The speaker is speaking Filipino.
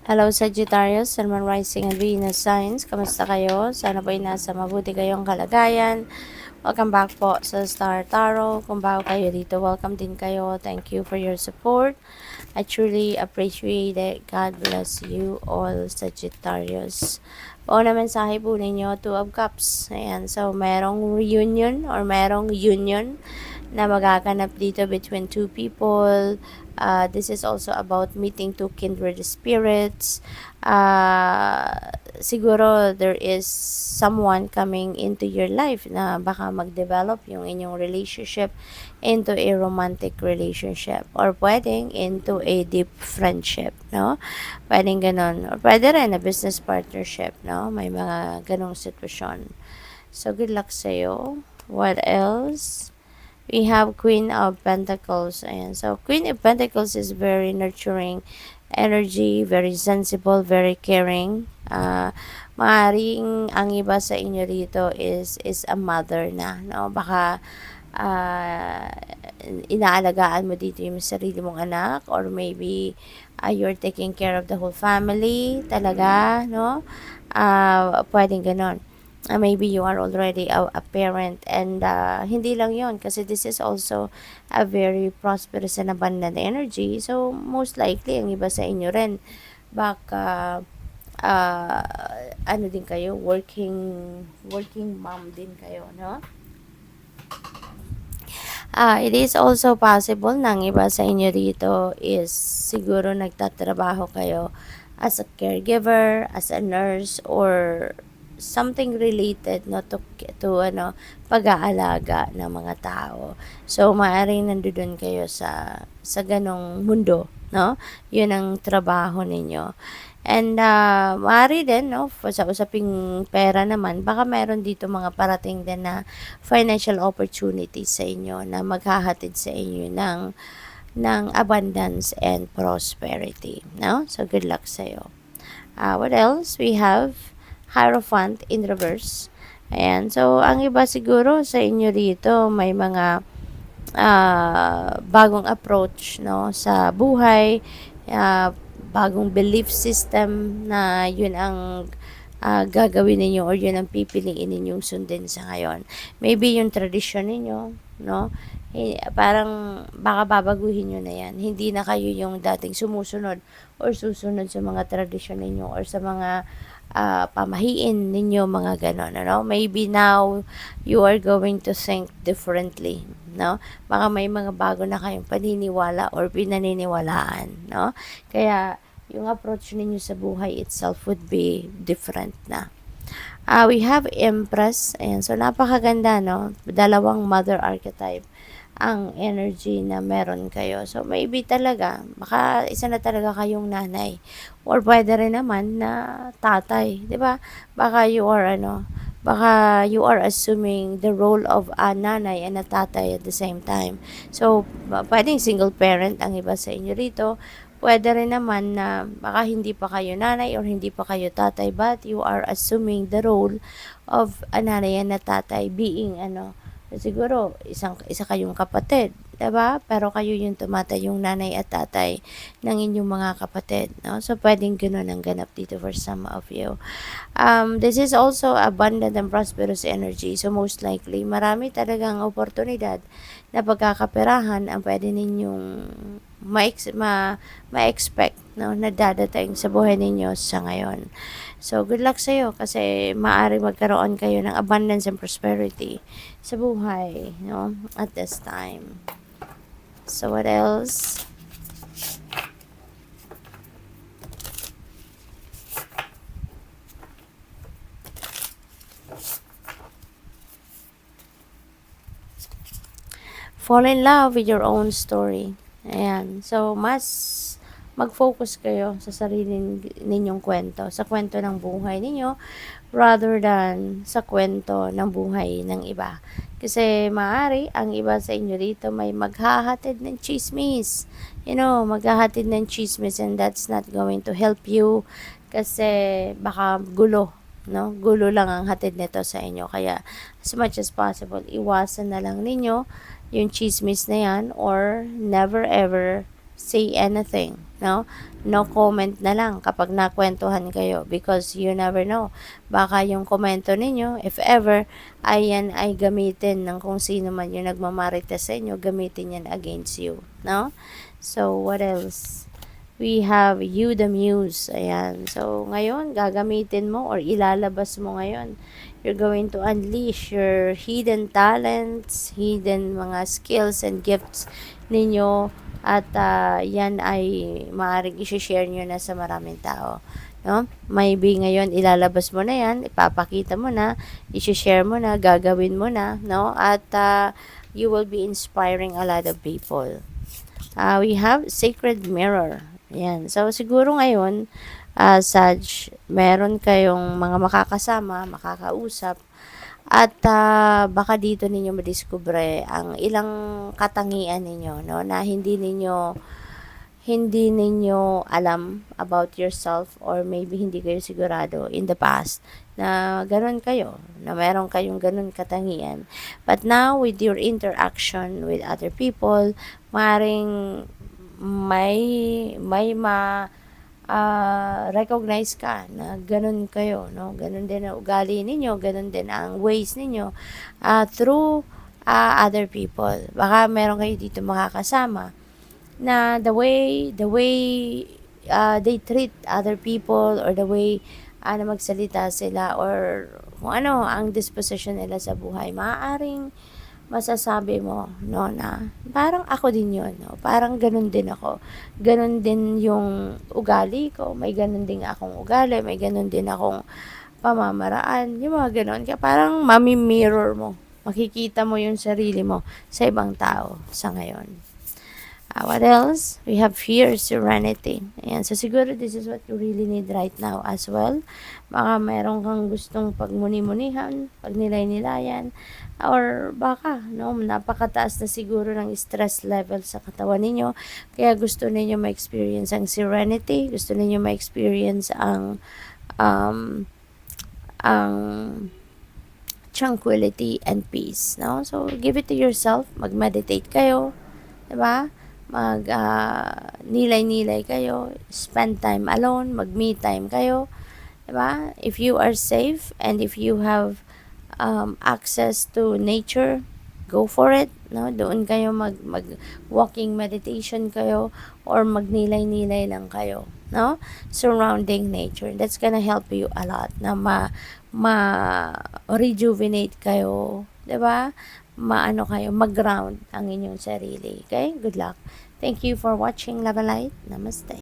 Hello Sagittarius, Sun, Moon, Rising and Venus signs. Kamusta kayo? Sana po'y nasa mabuti kayong kalagayan. Welcome back po sa Star Tarot. Kung bago kayo dito, welcome din kayo. Thank you for your support. I truly appreciate it. God bless you all, Sagittarius. O na mensahe po ninyo, Two of Cups. Ayan, so merong reunion or merong union na magaganap dito between two people. This is also about meeting two kindred spirits. Siguro there is someone coming into your life na baka mag-develop yung inyong relationship into a romantic relationship or pwedeng into a deep friendship, no? Pwedeng ganon. Or pwede rin na business partnership, no? May mga ganong sitwasyon. So, good luck sa'yo. What else? We have Queen of Pentacles. Ayan. So, Queen of Pentacles is very nurturing energy, very sensible, very caring. Maaring ang iba sa inyo dito is a mother na, no? Baka inaalagaan mo dito yung sarili mong anak or maybe you're taking care of the whole family talaga, no? Pwedeng ganon. Maybe you are already a parent and hindi lang yon kasi this is also a very prosperous and abundant energy. So, most likely, ang iba sa inyo rin, baka ano din kayo, working mom din kayo, no? It is also possible na ang iba sa inyo dito is siguro nagtatrabaho kayo as a caregiver, as a nurse, or something related no to pag-aalaga ng mga tao. So maaaring nandoon kayo sa ganong mundo, no? 'Yun ang trabaho ninyo. And maaari din, no, sa usaping pera naman, baka meron dito mga parating din na financial opportunities sa inyo na maghahatid sa inyo ng abundance and prosperity, no? So, good luck sa'yo. What else? We have Hierophant in reverse. Ayan. So, ang iba siguro sa inyo dito, may mga bagong approach, no, sa buhay, bagong belief system na yun ang gagawin ninyo or yun ang pipiliin ninyong sundin sa ngayon. Maybe yung tradisyon ninyo, no? Parang baka babaguhin nyo na yan. Hindi na kayo yung dating sumusunod or susunod sa mga tradisyon ninyo or sa mga pamahiin ninyo, mga ganon, ano? Maybe now you are going to think differently, no? Baka may mga bago na kayong paniniwala or pinaniniwalaan, no? Kaya yung approach ninyo sa buhay itself would be different na. We have Empress. Ayan. So, napakaganda, no? Dalawang mother archetype ang energy na meron kayo. So, maybe talaga, baka isa na talaga kayong nanay. Or pwede rin naman na tatay. Di ba? Baka you are assuming the role of a nanay and a tatay at the same time. So, pwedeng single parent ang iba sa inyo rito. Pwede rin naman na baka hindi pa kayo nanay or hindi pa kayo tatay, but you are assuming the role of a nanay and a tatay being siguro isa kayong kapatid, 'di ba? Pero kayo yung tumatay yung nanay at tatay ng inyong mga kapatid, no? So pwedeng ganoon ang ganap dito for some of you. This is also abundant and prosperous energy. So most likely, marami talagang oportunidad na pagkakaperahan ang pwede ninyong ma-expect, no, na dadating sa buhay ninyo sa ngayon. So, good luck sa iyo kasi maaari magkaroon kayo ng abundance and prosperity sa buhay, no, at this time. So, what else? Fall in love with your own story. Ayan. So, mas mag-focus kayo sa sarili ninyong kwento, sa kwento ng buhay ninyo, rather than sa kwento ng buhay ng iba. Kasi maaari, ang iba sa inyo dito may maghahatid ng chismis. Maghahatid ng chismis and that's not going to help you kasi baka gulo. No? Gulo lang ang hatid nito sa inyo. Kaya, as much as possible, iwasan na lang ninyo yung chismis na yan or never ever say anything, no? No comment na lang kapag nakwentuhan kayo because you never know. Baka yung komento ninyo, if ever, ayan ay gamitin ng kung sino man yung nagmamarites sa inyo, gamitin yan against you, no? So, what else? We have You the Muse. Ayan. So, ngayon, gagamitin mo or ilalabas mo ngayon. You're going to unleash your hidden talents, hidden mga skills and gifts ninyo. At yan ay maaaring isi-share nyo na sa maraming tao. No? Maybe ngayon ilalabas mo na yan, ipapakita mo na, isi-share mo na, gagawin mo na, no? At you will be inspiring a lot of people. We have Sacred Mirror. Yan. So, siguro ngayon, Saj, meron kayong mga makakasama, makakausap, at baka dito ninyo madiskubre ang ilang katangian ninyo, no, na hindi ninyo alam about yourself or maybe hindi kayo sigurado in the past na ganun kayo, na meron kayong ganun katangian. But now, with your interaction with other people, maring may recognize ka na ganun kayo, no? Ganun din ang ugali ninyo, ganun din ang ways ninyo through other people. Baka meron kayo dito makakasama na the way they treat other people or the way na magsalita sila or kung ano ang disposition nila sa buhay, maaaring masasabi mo, no, na parang ako din yun, no? Parang ganun din ako. Ganun din yung ugali ko. May ganun din akong ugali. May ganun din akong pamamaraan. Yung mga ganun. Kaya parang mami-mirror mo. Makikita mo yung sarili mo sa ibang tao sa ngayon. What else? We have fear, serenity. Ayan. So, siguro this is what you really need right now as well. Baka meron kang gustong pagmuni-munihan, pagnilay-nilayan, or baka, no, napakataas na siguro ng stress level sa katawan ninyo. Kaya gusto ninyo ma-experience ang serenity, gusto ninyo ma-experience ang tranquility and peace, no? So, give it to yourself. Mag-meditate kayo, diba? Nilay-nilay kayo, spend time alone, mag-me time kayo, diba? If you are safe and if you have access to nature, go for it, no? Doon kayo mag walking meditation kayo or magnilay-nilay lang kayo, no? Surrounding nature. That's gonna help you a lot na rejuvenate kayo, 'di ba? Kayo, mag-ground ang inyong sarili. Okay? Good luck. Thank you for watching Love and Light. Namaste.